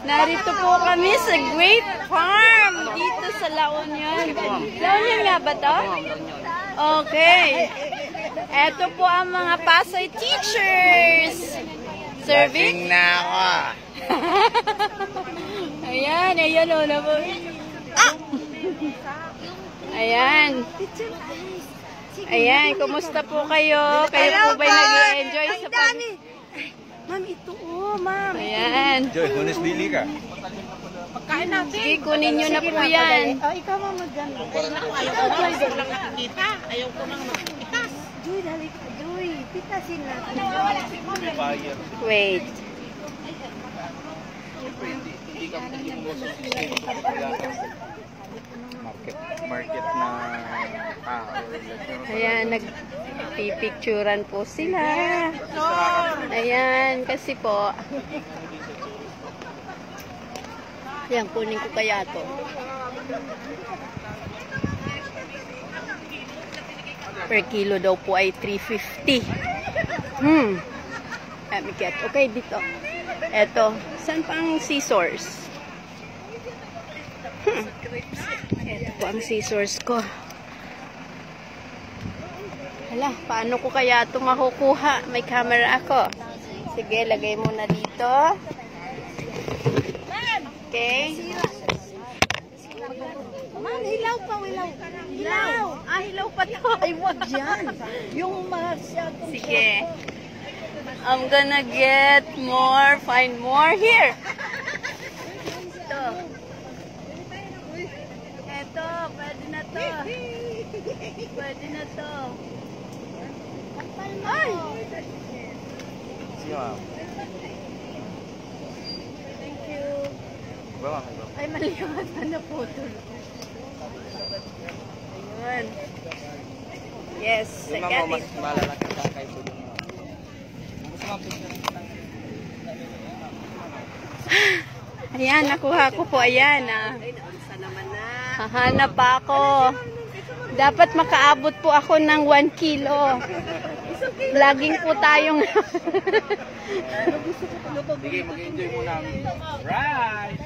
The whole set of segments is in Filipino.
Narito po kami sa Great Farm dito sa La Union. La Union nga ba to? Okay. Ito po ang mga Pasay teachers. Serving na ako. Ayan, ayan o. Ayan. Ayan, kumusta po kayo? Kayo po ba'y nag-i-enjoy sa pag... Ma'am, ito ma'am. Ayan. Joy, honest bili ka. Pagkain natin. Sige, kunin nyo na po yan. Oh, ikaw ma'am maganda. Ayaw ko lang nakikita. Ayaw ko nang makikitas. Joy, dali ka. Joy, pitasin natin. Wait. Market na tao. Ayan, nagpipicturan po sila. Ayan, kasi po. Ayan, kunin ko kaya to. Per kilo daw po ay 350. Let me get. Okay, dito. Eto. Saan pa ang scissors? Ito po ang scissors ko. Hala, paano ko kaya ito makukuha? May camera ako. Sige, lagay mo na dito. Okay. Ma'am, hilaw pa, hilaw. Hilaw. Ah, hilaw pa to. Ay, wag yan. Yung masyadong... Sige. I'm gonna get more, find more here. Ito. Ito, pwede na to. Pwede na to. Ay! Sige, ma'am. Thank you. Ba, ma'am? Ay, mali yung na putol. Ayun. Yes, I got it. Mas malalaki ka kay Pudong. Ayan, nakuha ko po. Ayan, hahanap pa ako. Dapat makaabot po ako ng 1 kilo. Laging po tayong... Sige, mag-enjoy muna. Right!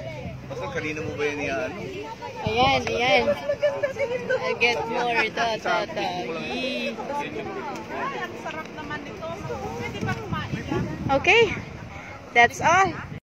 Basta kanina mo ba yan yan? Ayan, ayan. I'll get more. Ito. Sarap naman nito. Pwede ba kumain? Okay. That's all.